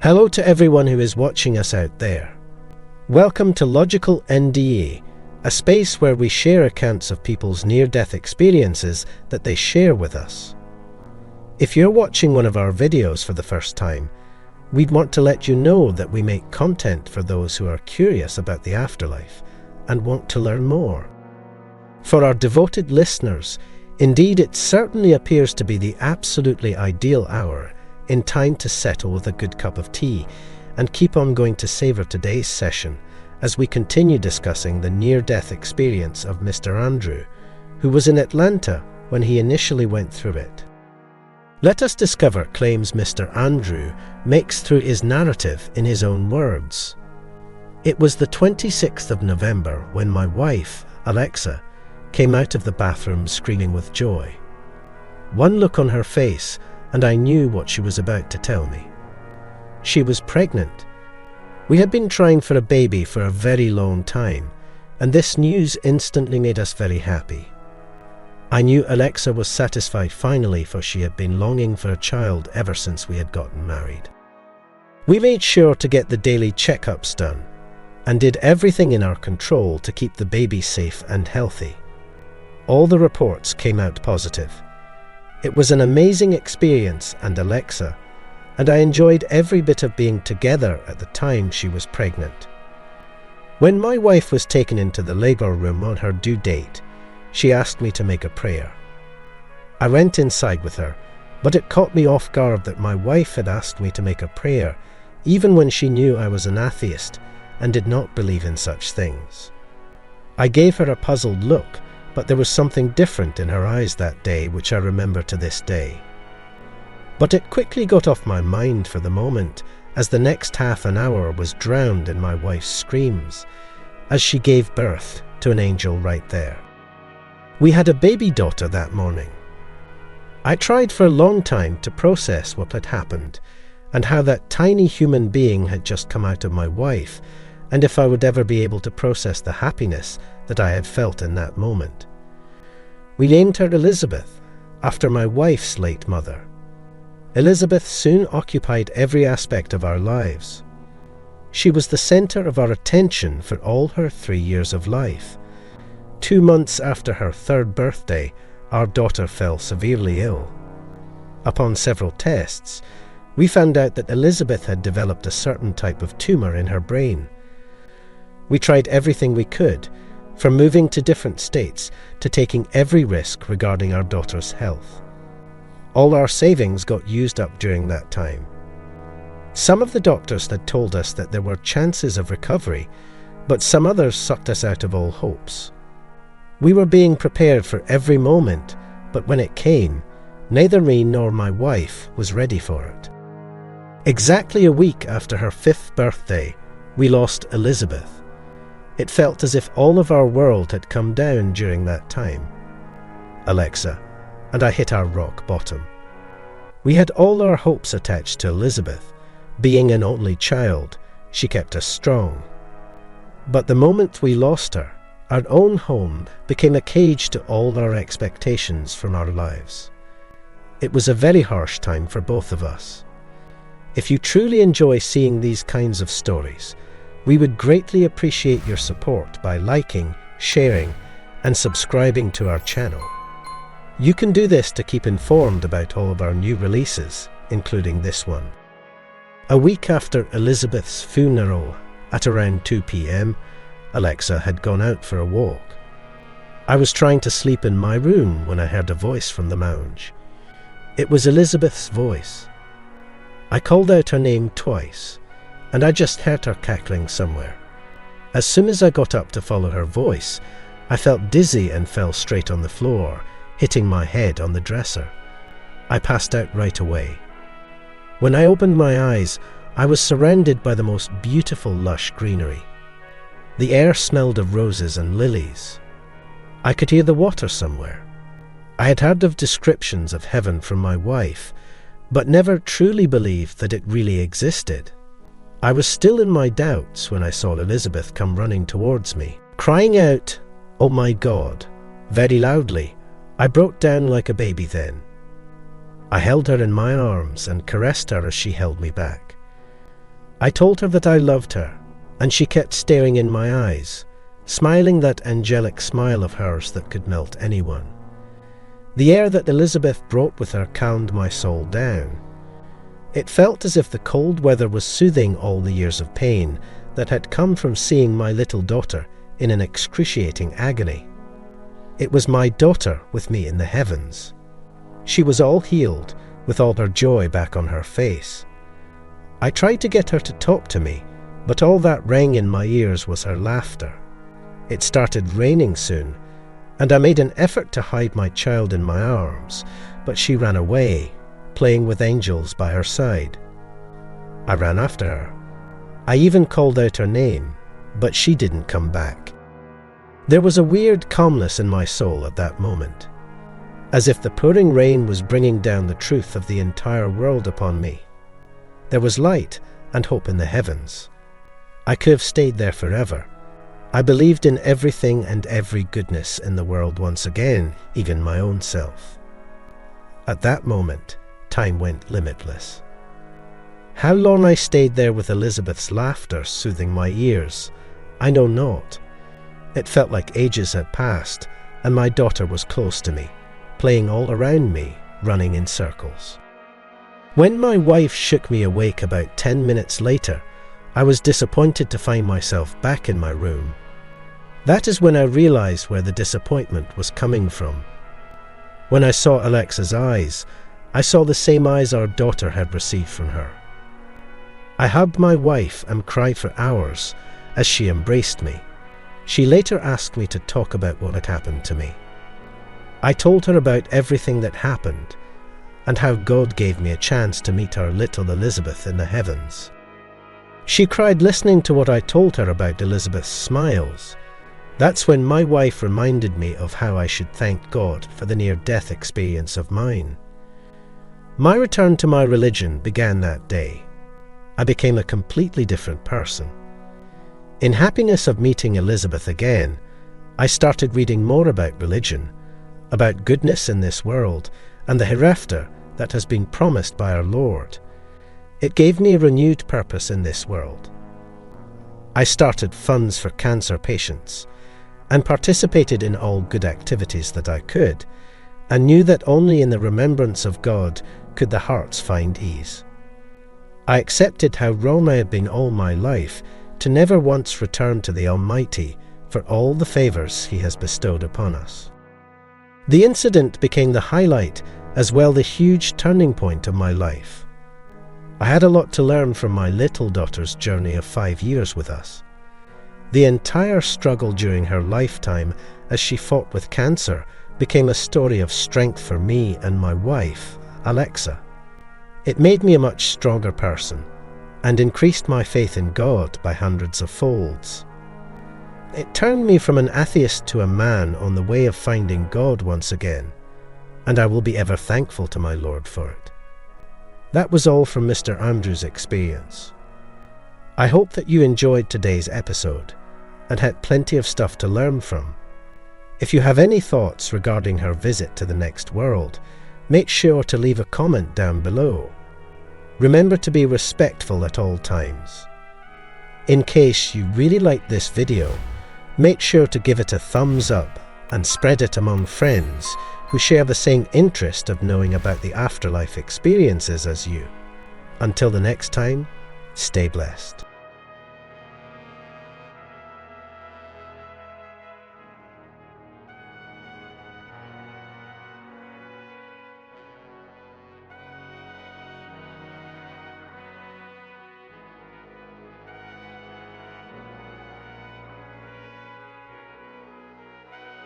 Hello to everyone who is watching us out there. Welcome to Logical-NDE, a space where we share accounts of people's near-death experiences that they share with us. If you're watching one of our videos for the first time, we'd want to let you know that we make content for those who are curious about the afterlife and want to learn more. For our devoted listeners, indeed it certainly appears to be the absolutely ideal hour in time to settle with a good cup of tea and keep on going to savor today's session as we continue discussing the near-death experience of Mr. Andrew, who was in Atlanta when he initially went through it. Let us discover claims Mr. Andrew makes through his narrative in his own words. It was the 26th of November when my wife, Alexa, came out of the bathroom screaming with joy. One look on her face and I knew what she was about to tell me. She was pregnant. We had been trying for a baby for a very long time, and this news instantly made us very happy. I knew Alexa was satisfied finally, for she had been longing for a child ever since we had gotten married. We made sure to get the daily checkups done, and did everything in our control to keep the baby safe and healthy. All the reports came out positive. It was an amazing experience, and Alexa, and I enjoyed every bit of being together at the time she was pregnant. When my wife was taken into the labour room on her due date, she asked me to make a prayer. I went inside with her, but it caught me off guard that my wife had asked me to make a prayer, even when she knew I was an atheist and did not believe in such things. I gave her a puzzled look, but there was something different in her eyes that day which I remember to this day. But it quickly got off my mind for the moment, as the next half an hour was drowned in my wife's screams, as she gave birth to an angel right there. We had a baby daughter that morning. I tried for a long time to process what had happened, and how that tiny human being had just come out of my wife, and if I would ever be able to process the happiness that I had felt in that moment. We named her Elizabeth, after my wife's late mother. Elizabeth soon occupied every aspect of our lives. She was the centre of our attention for all her 3 years of life. 2 months after her 3rd birthday, our daughter fell severely ill. Upon several tests, we found out that Elizabeth had developed a certain type of tumour in her brain. We tried everything we could, from moving to different states to taking every risk regarding our daughter's health. All our savings got used up during that time. Some of the doctors had told us that there were chances of recovery, but some others sucked us out of all hopes. We were being prepared for every moment, but when it came, neither me nor my wife was ready for it. Exactly a week after her 5th birthday, we lost Elizabeth. It felt as if all of our world had come down during that time. Alexa and I hit our rock bottom. We had all our hopes attached to Elizabeth. Being an only child, she kept us strong. But the moment we lost her, our own home became a cage to all our expectations from our lives. It was a very harsh time for both of us. If you truly enjoy seeing these kinds of stories, we would greatly appreciate your support by liking, sharing, and subscribing to our channel. You can do this to keep informed about all of our new releases, including this one. A week after Elizabeth's funeral, at around 2 p.m, Alexa had gone out for a walk. I was trying to sleep in my room when I heard a voice from the lounge. It was Elizabeth's voice. I called out her name twice, and I just heard her cackling somewhere. As soon as I got up to follow her voice, I felt dizzy and fell straight on the floor, hitting my head on the dresser. I passed out right away. When I opened my eyes, I was surrounded by the most beautiful lush greenery. The air smelled of roses and lilies. I could hear the water somewhere. I had heard of descriptions of heaven from my wife, but never truly believed that it really existed. I was still in my doubts when I saw Elizabeth come running towards me, crying out, "Oh my God," very loudly. I broke down like a baby then. I held her in my arms and caressed her as she held me back. I told her that I loved her, and she kept staring in my eyes, smiling that angelic smile of hers that could melt anyone. The air that Elizabeth brought with her calmed my soul down. It felt as if the cold weather was soothing all the years of pain that had come from seeing my little daughter in an excruciating agony. It was my daughter with me in the heavens. She was all healed, with all her joy back on her face. I tried to get her to talk to me, but all that rang in my ears was her laughter. It started raining soon, and I made an effort to hide my child in my arms, but she ran away, playing with angels by her side. I ran after her. I even called out her name, but she didn't come back. There was a weird calmness in my soul at that moment, as if the pouring rain was bringing down the truth of the entire world upon me. There was light and hope in the heavens. I could have stayed there forever. I believed in everything and every goodness in the world once again, even my own self. At that moment, time went limitless. How long I stayed there with Elizabeth's laughter soothing my ears, I know not. It felt like ages had passed, and my daughter was close to me, playing all around me, running in circles. When my wife shook me awake about 10 minutes later, I was disappointed to find myself back in my room. That is when I realized where the disappointment was coming from. When I saw Alexa's eyes, I saw the same eyes our daughter had received from her. I hugged my wife and cried for hours as she embraced me. She later asked me to talk about what had happened to me. I told her about everything that happened and how God gave me a chance to meet our little Elizabeth in the heavens. She cried listening to what I told her about Elizabeth's smiles. That's when my wife reminded me of how I should thank God for the near-death experience of mine. My return to my religion began that day. I became a completely different person. In happiness of meeting Elizabeth again, I started reading more about religion, about goodness in this world, and the hereafter that has been promised by our Lord. It gave me a renewed purpose in this world. I started funds for cancer patients, and participated in all good activities that I could, and knew that only in the remembrance of God could the hearts find ease. I accepted how wrong I had been all my life to never once return to the Almighty for all the favours He has bestowed upon us. The incident became the highlight as well the huge turning point of my life. I had a lot to learn from my little daughter's journey of 5 years with us. The entire struggle during her lifetime as she fought with cancer became a story of strength for me and my wife, Alexa. It made me a much stronger person and increased my faith in God by hundreds of folds. It turned me from an atheist to a man on the way of finding God once again, and I will be ever thankful to my Lord for it. That was all from Mr. Andrew's experience. I hope that you enjoyed today's episode and had plenty of stuff to learn from. If you have any thoughts regarding her visit to the next world, make sure to leave a comment down below. Remember to be respectful at all times. In case you really liked this video, make sure to give it a thumbs up and spread it among friends who share the same interest of knowing about the afterlife experiences as you. Until the next time, stay blessed.